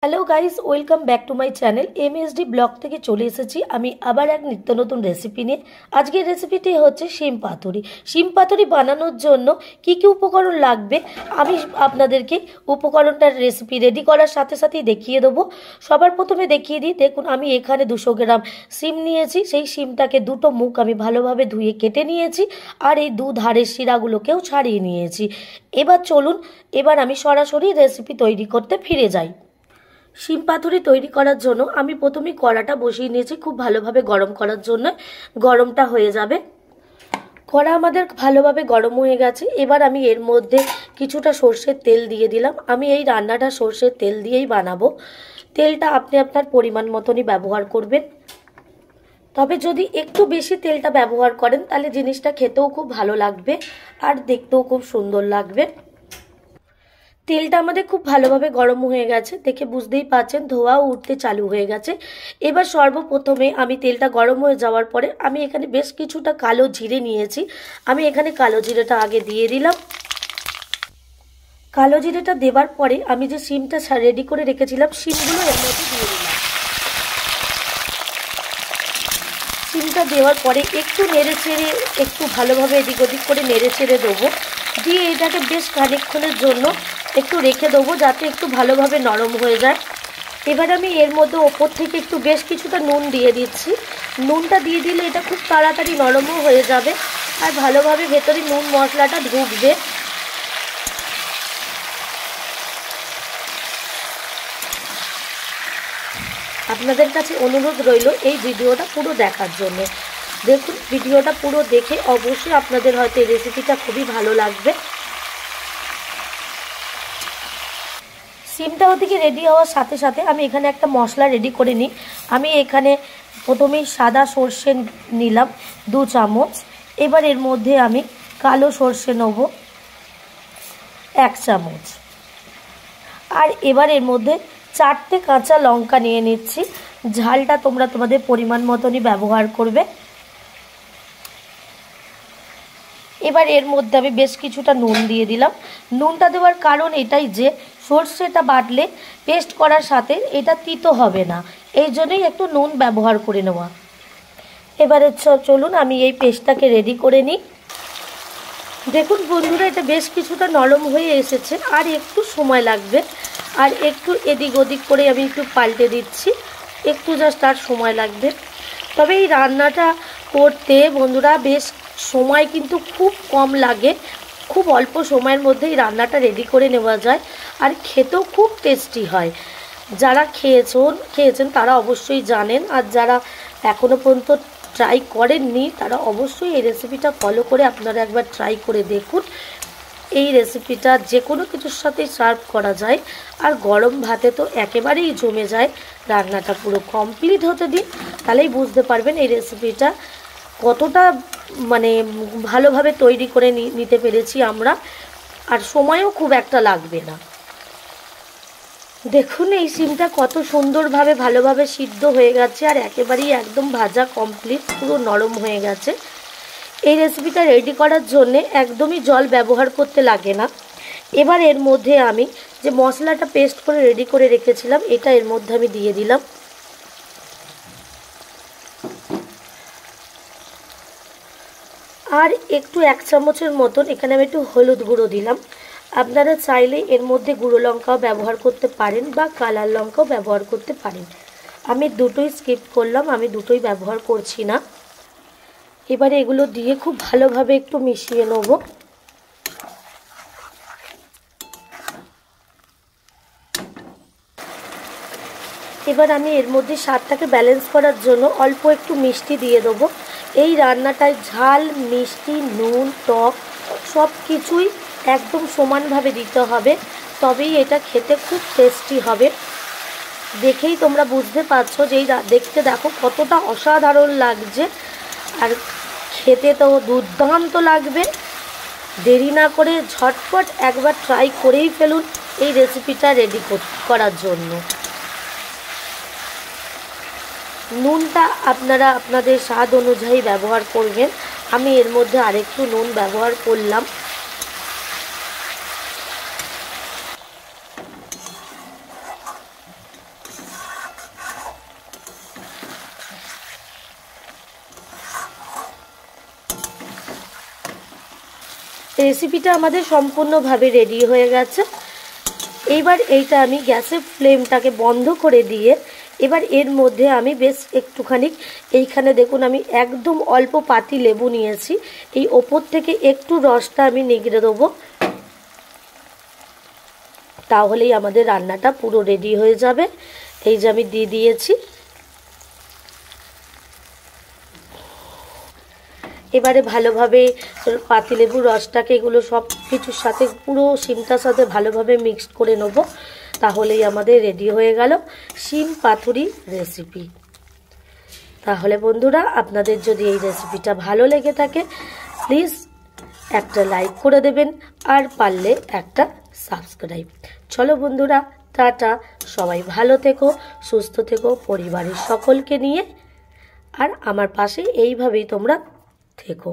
Hello guys, welcome back to my channel MSD blog থেকে চলে এসেছি আমি আবার এক নিত্য নতুন রেসিপি নিয়ে। আজকের রেসিপিটি হচ্ছে শিম পাতুরি। শিম পাতুরি বানানোর জন্য কি কি উপকরণ লাগবে আমি আপনাদেরকে উপকরণটার রেসিপি রেডি করার সাথে সাথেই দেখিয়ে দেবো। সবার প্রথমে দেখিয়ে দিই, দেখুন আমি এখানে 200 গ্রাম শিম নিয়েছি। সেই শিমটাকে দুটো মুখ আমি ভালোভাবে ধুয়ে কেটে নিয়েছি, আর এই ধারের শিরাগুলোকেও ছাড়িয়ে নিয়েছি। এবার চলুন, এবার আমি সরাসরি রেসিপি তৈরি করতে ফিরে যাই। শিম পাতুরি তৈরি করার জন্য আমি প্রথমেই কড়াটা বসিয়ে নিয়েছি খুব ভালোভাবে গরম করার জন্য। গরমটা হয়ে যাবে, কড়া আমাদের ভালোভাবে গরম হয়ে গেছে। এবার আমি এর মধ্যে কিছুটা সর্ষের তেল দিয়ে দিলাম। আমি এই রান্নাটা সর্ষের তেল দিয়েই বানাবো। তেলটা আপনি আপনার পরিমাণ মতনই ব্যবহার করবেন, তবে যদি একটু বেশি তেলটা ব্যবহার করেন তাহলে জিনিসটা খেতেও খুব ভালো লাগবে আর দেখতেও খুব সুন্দর লাগবে। তেলটা আমাদের খুব ভালোভাবে গরম হয়ে গেছে, দেখে বুঝতেই পাচ্ছেন ধোঁয়াও উঠতে চালু হয়ে গেছে। এবার সর্বপ্রথমে আমি তেলটা গরম হয়ে যাওয়ার পরে আমি এখানে বেশ কিছুটা কালো জিরে নিয়েছি। আমি এখানে কালো জিরেটা আগে দিয়ে দিলাম। কালো জিরেটা দেওয়ার পরে আমি যে শিমটা রেডি করে রেখেছিলাম শিমগুলো এর মধ্যে দিয়ে দিলাম। শিমটা দেওয়ার পরে একটু নেড়ে চেড়ে, একটু ভালোভাবে এদিক ওদিক করে নেড়ে চেড়ে দেবো। দিয়ে এটাকে বেশ খানিকক্ষণের জন্য একটু রেখে দেবো যাতে একটু ভালোভাবে নরম হয়ে যায়। এবার আমি এর মধ্যে ওপর থেকে একটু বেশ কিছুটা নুন দিয়ে দিচ্ছি। নুনটা দিয়ে দিলে এটা খুব তাড়াতাড়ি নরমও হয়ে যাবে আর ভালোভাবে ভেতরে নুন মশলাটা ঢুকবে। আপনাদের কাছে অনুরোধ রইল এই ভিডিওটা পুরো দেখার জন্য। দেখুন, ভিডিওটা পুরো দেখে অবশ্যই আপনাদের হয়তো এই রেসিপিটা খুবই ভালো লাগবে। সিমটা ওদিকে রেডি হওয়ার সাথে সাথে আমি এখানে একটা মশলা রেডি করে নিই। আমি এখানে প্রথমেই সাদা সর্ষে নিলাম 2 চামচ। এবার এর মধ্যে আমি কালো সর্ষে নেব 1 চামচ। আর এবার এর মধ্যে 4টে কাঁচা লঙ্কা নিয়ে নিচ্ছি। ঝালটা তোমরা তোমাদের পরিমাণ মতনই ব্যবহার করবে। এবার এর মধ্যে আমি বেশ কিছুটা নুন দিয়ে দিলাম। নুনটা দেওয়ার কারণ এটাই যে সর্ষেটা বাটলে পেস্ট করার সাথে এটা তিতো হবে না, এই জন্যই একটু নুন ব্যবহার করে নেওয়া। এবারে চলুন আমি এই পেস্টটাকে রেডি করে নিই। দেখুন বন্ধুরা, এটা বেশ কিছুটা নরম হয়ে এসেছে, আর একটু সময় লাগবে। আর একটু এদিক ওদিক করে আমি একটু পাল্টে দিচ্ছি, একটু জাস্ট আর সময় লাগবে। তবে এই রান্নাটা করতে বন্ধুরা বেশ সময় কিন্তু খুব কম লাগে, খুব অল্প সময়ের মধ্যেই রান্নাটা রেডি করে নেওয়া যায় আর খেতেও খুব টেস্টি হয়। যারা খেয়েছেন তারা অবশ্যই জানেন, আর যারা এখনও পর্যন্ত ট্রাই করেননি তারা অবশ্যই এই রেসিপিটা ফলো করে আপনারা একবার ট্রাই করে দেখুন। এই রেসিপিটা যে কোনো কিছুর সাথে সার্ভ করা যায়, আর গরম ভাতে তো একেবারেই জমে যায়। রান্নাটা পুরো কমপ্লিট হতে দিন, তাহলেই বুঝতে পারবেন এই রেসিপিটা কতটা ভালোভাবে তৈরি করে নিতে পেরেছি আমরা, আর সময়ও খুব একটা লাগবে না। দেখুন এই শিমটা কত সুন্দরভাবে ভালোভাবে সিদ্ধ হয়ে গেছে, আর একেবারেই একদম ভাজা কমপ্লিট, পুরো নরম হয়ে গেছে। এই রেসিপিটা রেডি করার জন্য একদমই জল ব্যবহার করতে লাগে না। এবার এর মধ্যে আমি যে মশলাটা পেস্ট করে রেডি করে রেখেছিলাম এটা এর মধ্যে আমি দিয়ে দিলাম। আর একটু 1 চামচের মতন এখানে আমি একটু হলুদ গুঁড়ো দিলাম। আপনারা চাইলে এর মধ্যে গুঁড়ো লঙ্কাও ব্যবহার করতে পারেন বা কালার লঙ্কাও ব্যবহার করতে পারেন। আমি দুটোই স্কিপ করলাম, আমি দুটোই ব্যবহার করছি না। এবারে এগুলো দিয়ে খুব ভালোভাবে একটু মিশিয়ে নেব। এবার আমি এর মধ্যে স্বাদটাকে ব্যালেন্স করার জন্য অল্প একটু মিষ্টি দিয়ে দেবো। এই রান্নাটায় ঝাল, মিষ্টি, নুন, টক সব কিছুই একদম সমানভাবে দিতে হবে, তবেই এটা খেতে খুব টেস্টি হবে। দেখেই তোমরা বুঝতে পারছো যে এই দেখতে দেখো কতটা অসাধারণ লাগছে, আর খেতে তো দুর্দান্ত লাগবে। দেরি না করে ঝটপট একবার ট্রাই করেই ফেলুন এই রেসিপিটা রেডি করার জন্য। নুনটা আপনারা আপনাদের স্বাদ অনুযায়ী ব্যবহার করবেন। আমি এর মধ্যে আরেকটু নুন ব্যবহার করলাম। রেসিপিটা আমাদের সম্পূর্ণভাবে রেডি হয়ে গেছে। এইবার এইটা আমি গ্যাসের ফ্লেমটাকে বন্ধ করে দিয়ে এবার এর মধ্যে আমি বেশ একটুখানি, এইখানে দেখুন আমি একদম অল্প পাতি লেবু নিয়েছি, এই ওপর থেকে একটু রসটা আমি নিগড়ে দেবো, তাহলেই আমাদের রান্নাটা পুরো রেডি হয়ে যাবে। এই যে আমি দিয়ে দিয়েছি। এবারে ভালোভাবে পাতিলেবুর রসটাকে এগুলো সব কিছুর সাথে পুরো শিমটার সাথে ভালোভাবে মিক্সড করে নেব, তাহলেই আমাদের রেডি হয়ে গেল শিম পাতুরি রেসিপি। তাহলে বন্ধুরা, আপনাদের যদি এই রেসিপিটা ভালো লেগে থাকে প্লিজ একটা লাইক করে দেবেন, আর পারলে একটা সাবস্ক্রাইব। চলো বন্ধুরা, টাটা, সবাই ভালো থেকো, সুস্থ থেকো, পরিবারের সকলকে নিয়ে, আর আমার পাশে এইভাবেই তোমরা থেকো।